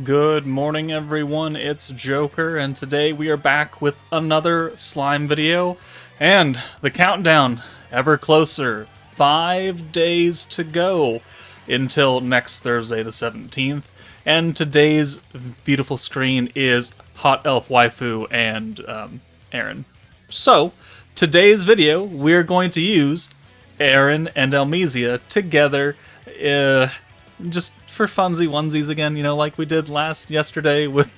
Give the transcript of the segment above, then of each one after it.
Good morning, everyone. It's Joker, and today we are back with another slime video, and the countdown ever closer. 5 days to go until next Thursday, the 17th, and today's beautiful screen is Hot Elf Waifu and Eren. So, today's video, we're going to use Eren and Elmesia together, just for funsies onesies again, like we did yesterday with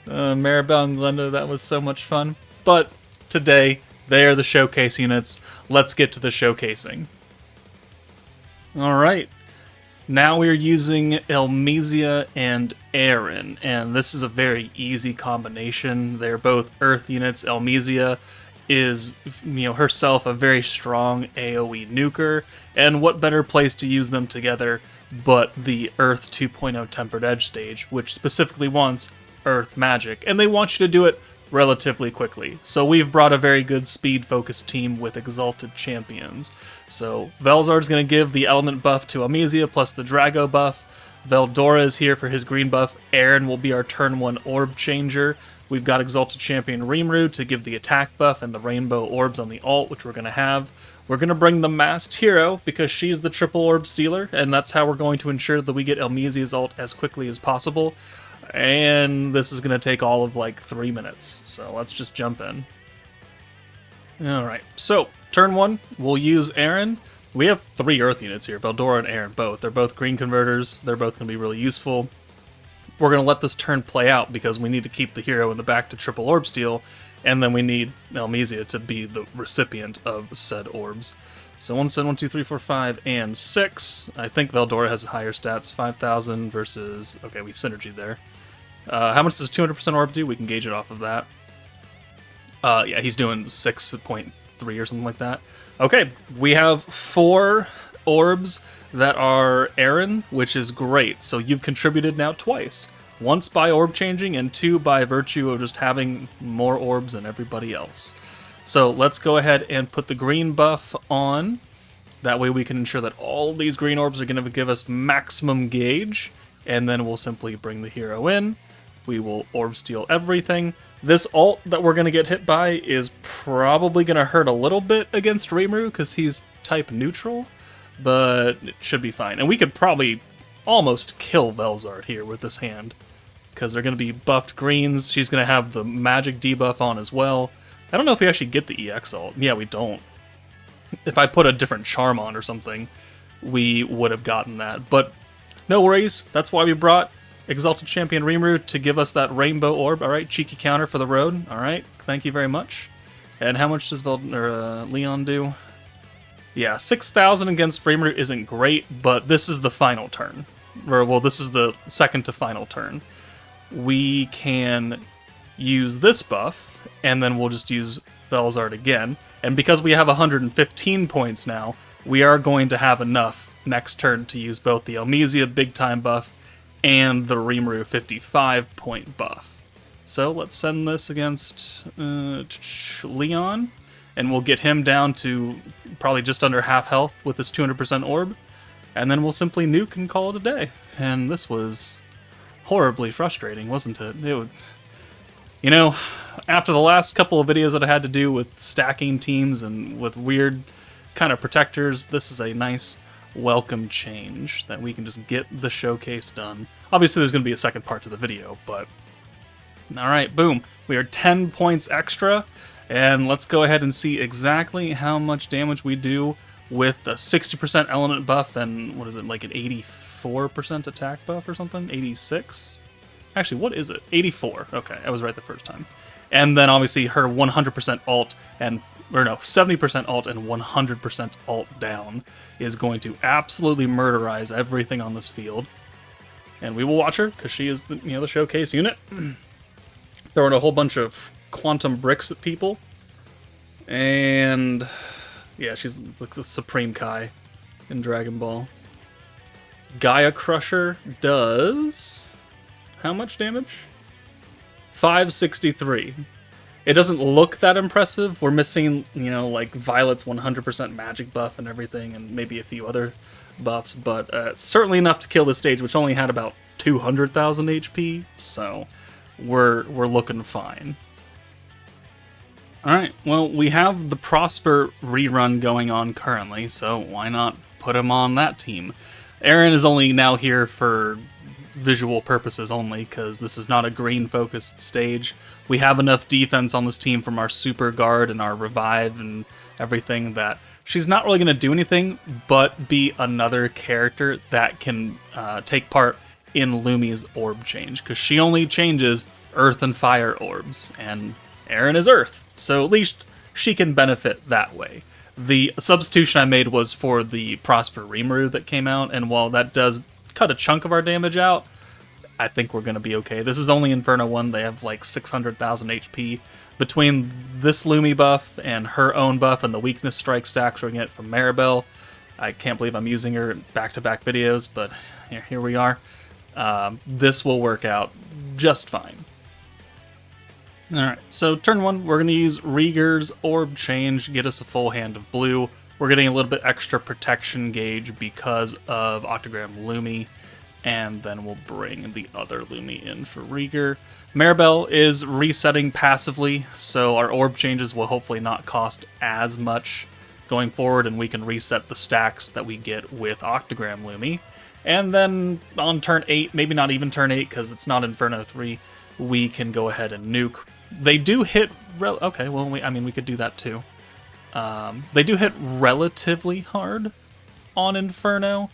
Maribel and Glenda. That was so much fun. But today, they are the showcase units. Let's get to the showcasing. Alright, now we're using Elmesia and Eren, and this is a very easy combination. They're both Earth units. Elmesia is, herself a very strong AoE nuker, and what better place to use them together but the Earth 2.0 Tempered Edge stage, which specifically wants Earth magic, and they want you to do it relatively quickly. So we've brought a very good speed-focused team with Exalted Champions. So Velzard's going to give the element buff to Elmesia plus the Drago buff. Veldora is here for his green buff. Eren will be our turn 1 orb changer. We've got Exalted Champion Rimuru to give the attack buff and the rainbow orbs on the ult, which we're going to have. We're going to bring the Masked Hero because she's the triple orb stealer, and that's how we're going to ensure that we get Elmesia's ult as quickly as possible. And this is going to take all of like 3 minutes, so let's just jump in. Alright, so turn 1, we'll use Eren. We have 3 Earth units here, Veldora and Eren both. They're both green converters, they're both going to be really useful. We're going to let this turn play out because we need to keep the hero in the back to triple orb steal, and then we need Elmesia to be the recipient of said orbs. So 1, 2, 3, 4, 5, and 6. I think Veldora has higher stats, 5,000 versus... Okay, we synergy there. How much does 200% orb do? We can gauge it off of that. Yeah, he's doing 6.3 or something like that. Okay, we have 4 orbs that are Eren, which is great. So you've contributed now twice. Once by orb changing, and 2 by virtue of just having more orbs than everybody else. So let's go ahead and put the green buff on. That way we can ensure that all these green orbs are going to give us maximum gauge. And then we'll simply bring the hero in. We will orb steal everything. This ult that we're going to get hit by is probably going to hurt a little bit against Rimuru because he's type neutral. But it should be fine. And we could probably almost kill Velzard here with this hand, because they're going to be buffed greens. She's going to have the magic debuff on as well. I don't know if we actually get the EX ult. Yeah, we don't. If I put a different charm on or something, we would have gotten that. But no worries. That's why we brought Exalted Champion Rimuru to give us that rainbow orb. Alright, cheeky counter for the road. Alright, thank you very much. And how much does Leon do? Yeah, 6,000 against Rimuru isn't great, but this is the final turn. Well, this is the second to final turn. We can use this buff, and then we'll just use Velzard again. And because we have 115 points now, we are going to have enough next turn to use both the Elmesia big time buff and the Rimuru 55 point buff. So let's send this against Leon, and we'll get him down to probably just under half health with this 200% orb, and then we'll simply nuke and call it a day. And this was horribly frustrating, wasn't it? It would, after the last couple of videos that I had to do with stacking teams and with weird kind of protectors, this is a nice welcome change that we can just get the showcase done. Obviously there's going to be a second part to the video, but alright, boom. We are 10 points extra, and let's go ahead and see exactly how much damage we do with a 60% element buff and, what is it, like an 84% attack buff or something? 86? Actually, what is it? 84. Okay, I was right the first time. And then obviously her 100% ult and, 70% ult and 100% ult down is going to absolutely murderize everything on this field. And we will watch her, because she is the showcase unit. Throwing a whole bunch of quantum bricks at people. And yeah, she's like the Supreme Kai in Dragon Ball. Gaia Crusher does how much damage? 563. It doesn't look that impressive. We're missing, like Violet's 100% magic buff and everything, and maybe a few other buffs, but it's certainly enough to kill this stage, which only had about 200,000 HP, so we're looking fine. Alright, well, we have the Prosper rerun going on currently, so why not put him on that team? Eren is only now here for visual purposes only, because this is not a green-focused stage. We have enough defense on this team from our Super Guard and our Revive and everything that she's not really going to do anything but be another character that can take part in Lumi's orb change, because she only changes Earth and Fire orbs, and Eren is Earth, so at least she can benefit that way. The substitution I made was for the Prosper Rimuru that came out, and while that does cut a chunk of our damage out, I think we're going to be okay. This is only Inferno 1, they have like 600,000 HP. Between this Lumi buff and her own buff and the weakness strike stacks we're going to get from Maribel, I can't believe I'm using her in back-to-back videos, but here we are. This will work out just fine. Alright, so turn 1, we're going to use Rieger's Orb Change, get us a full hand of blue. We're getting a little bit extra protection gauge because of Octogram Lumi, and then we'll bring the other Lumi in for Rieger. Maribel is resetting passively, so our orb changes will hopefully not cost as much going forward, and we can reset the stacks that we get with Octogram Lumi. And then on turn 8, maybe not even turn 8 because it's not Inferno 3, we can go ahead and nuke. They do hit... okay, well, we could do that too. They do hit relatively hard on Inferno.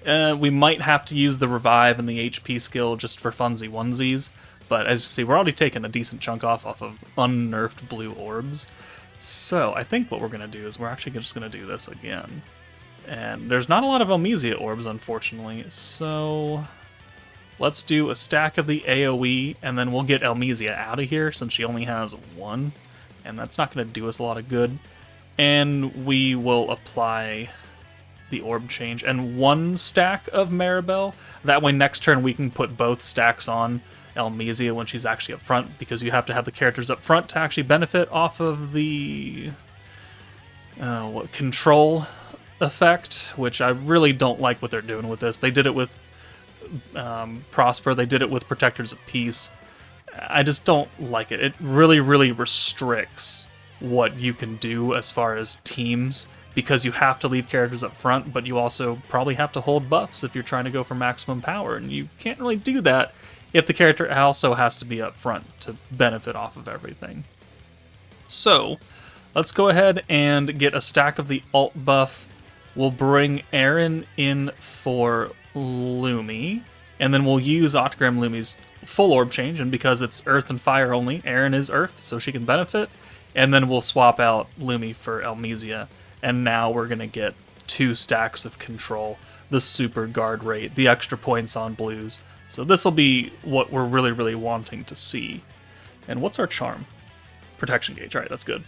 We might have to use the Revive and the HP skill just for funsy onesies, but as you see, we're already taking a decent chunk off of unnerfed blue orbs. So I think what we're going to do is we're actually just going to do this again. And there's not a lot of Elmesia orbs, unfortunately, so let's do a stack of the AoE, and then we'll get Elmesia out of here since she only has 1, and that's not going to do us a lot of good. And we will apply the orb change and 1 stack of Maribel. That way next turn we can put both stacks on Elmesia when she's actually up front, because you have to have the characters up front to actually benefit off of the control effect, which I really don't like what they're doing with this. They did it with Prosper, they did it with Protectors of Peace. I just don't like it. It really, really restricts what you can do as far as teams, because you have to leave characters up front, but you also probably have to hold buffs if you're trying to go for maximum power, and you can't really do that if the character also has to be up front to benefit off of everything. So, let's go ahead and get a stack of the alt buff. We'll bring Eren in for Lumi, and then we'll use Octogram Lumi's full orb change, and because it's Earth and Fire only, Eren is Earth, so she can benefit, and then we'll swap out Lumi for Elmesia, and now we're going to get 2 stacks of control, the super guard rate, the extra points on blues. So this will be what we're really, really wanting to see. And what's our charm? Protection gauge. All right, that's good.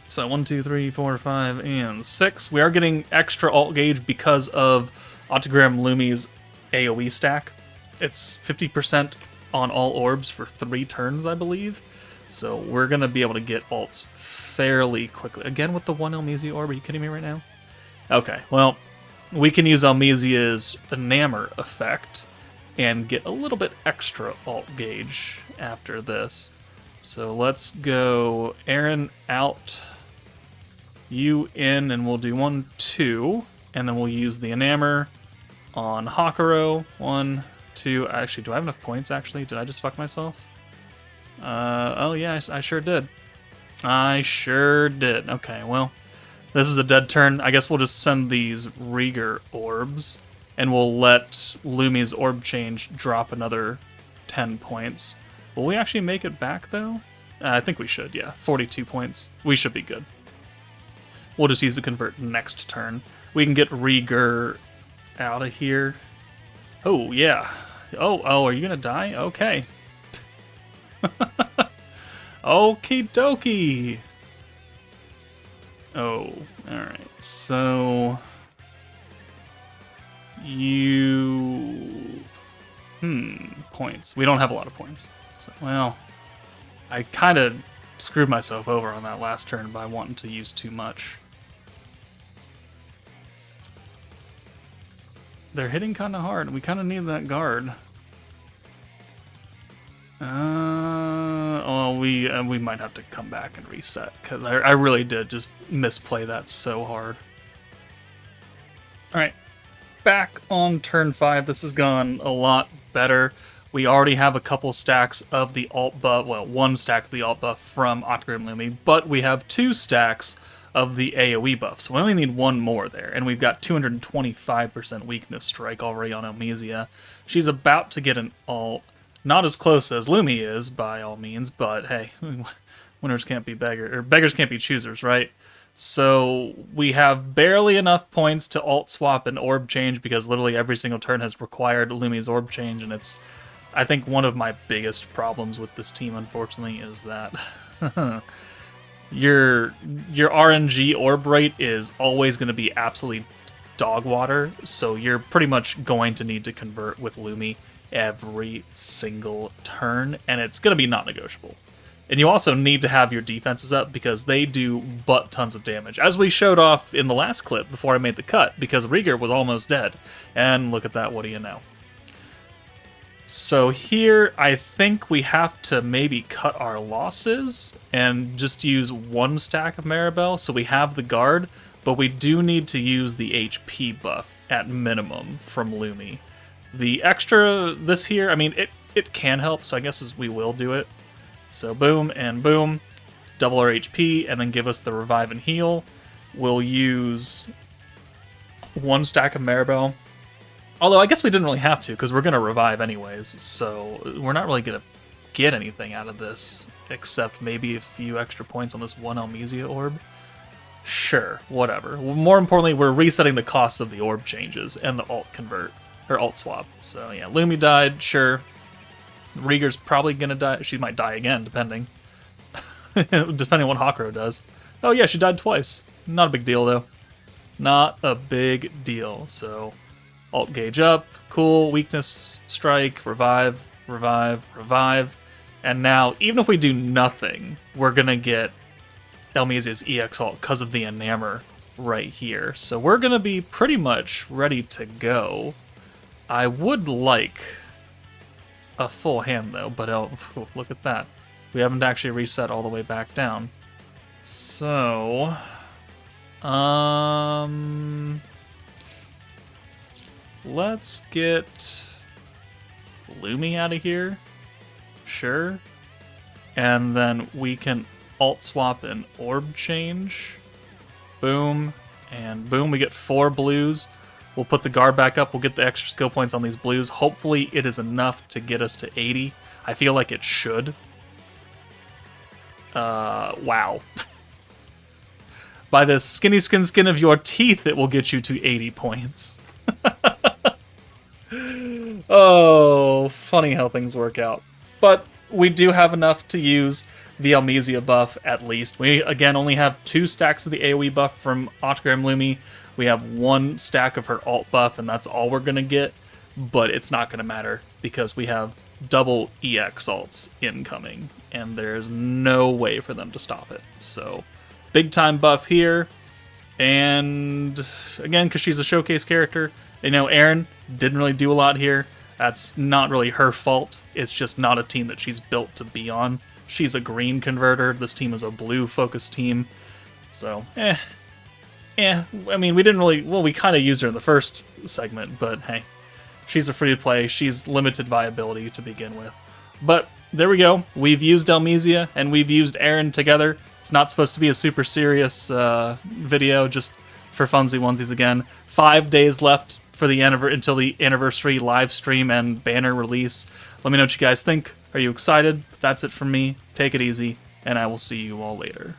So 1, 2, 3, 4, 5, and 6. We are getting extra alt gauge because of Octogram Lumi's AoE stack. It's 50% on all orbs for 3 turns, I believe. So we're going to be able to get alts fairly quickly. Again with the 1 Elmesia orb, are you kidding me right now? Okay, well, we can use Elmesia's Enamor effect and get a little bit extra alt gauge after this. So let's go Eren out, you in, and we'll do 1, 2, and then we'll use the Enamor on Hakuro. 1, 2. Actually, do I have enough points, actually? Did I just fuck myself? Oh yeah, I sure did. I sure did. Okay, well, this is a dead turn. I guess we'll just send these Rieger orbs, and we'll let Lumi's orb change drop another 10 points. Will we actually make it back, though? I think we should, yeah. 42 points. We should be good. We'll just use the convert next turn. We can get Rieger out of here. Oh, yeah. Oh, are you going to die? Okay. Okie dokie. Oh, alright. So points. We don't have a lot of points. So, well, I kind of screwed myself over on that last turn by wanting to use too much. they're hitting kind of hard. We kind of need that guard. Oh, we might have to come back and reset, because I really did just misplay that so hard. Alright, back on turn 5. This has gone a lot better. We already have a couple stacks of the alt buff, well, one stack of the alt buff from Octagram Lumi, but we have 2 stacks of the AoE buff, so we only need 1 more there, and we've got 225% weakness strike already on Elmesia. She's about to get an alt. Not as close as Lumi is, by all means, but hey, winners can't be beggars, or beggars can't be choosers, right? So we have barely enough points to alt swap and orb change, because literally every single turn has required Lumi's orb change, and it's, I think, one of my biggest problems with this team, unfortunately, is that your RNG orb rate is always going to be absolutely dog water, so you're pretty much going to need to convert with Lumi every single turn, and it's going to be not negotiable. And you also need to have your defenses up, because they do butt tons of damage, as we showed off in the last clip before I made the cut, because Rieger was almost dead. And look at that, what do you know? So here, I think we have to maybe cut our losses and just use 1 stack of Maribel, so we have the guard, but we do need to use the HP buff at minimum from Lumi. The extra this here, I mean, it can help, so I guess we will do it. So boom and boom, double our HP, and then give us the revive and heal. We'll use 1 stack of Maribel. Although I guess we didn't really have to, because we're going to revive anyways, so we're not really going to get anything out of this, except maybe a few extra points on this 1 Elmesia orb. Sure, whatever. More importantly, we're resetting the costs of the orb changes and the alt convert. Or alt swap. So yeah, Lumi died, sure. Rieger's probably gonna die. She might die again, depending. Depending on what Hawkrow does. Oh yeah, she died twice. Not a big deal, though. Not a big deal. So, alt gauge up. Cool. Weakness strike. Revive. Revive. Revive. And now, even if we do nothing, we're gonna get Elmesia's EX alt because of the Enamor right here. So we're gonna be pretty much ready to go. I would like a full hand, though, but oh, look at that. We haven't actually reset all the way back down. So, let's get Lumi out of here. Sure. And then we can alt swap and orb change. Boom. And boom, we get 4 blues. We'll put the guard back up. We'll get the extra skill points on these blues. Hopefully it is enough to get us to 80. I feel like it should. Wow. By the skinny skin of your teeth, it will get you to 80 points. Oh, funny how things work out. But we do have enough to use the Elmesia buff, at least. We, again, only have 2 stacks of the AoE buff from Octagram Lumi. We have 1 stack of her alt buff, and that's all we're going to get. But it's not going to matter, because we have double EX alts incoming, and there's no way for them to stop it. So, big time buff here. And, again, because she's a showcase character, you know, Eren didn't really do a lot here. That's not really her fault. It's just not a team that she's built to be on. She's a green converter. This team is a blue-focused team. So, I mean, we didn't really... Well, we kind of used her in the first segment, but hey. She's a free-to-play. She's limited viability to begin with. But there we go. We've used Elmesia, and we've used Eren together. It's not supposed to be a super serious video, just for funsies onesies again. 5 days left for the until the anniversary live stream and banner release. Let me know what you guys think. Are you excited? That's it from me. Take it easy, and I will see you all later.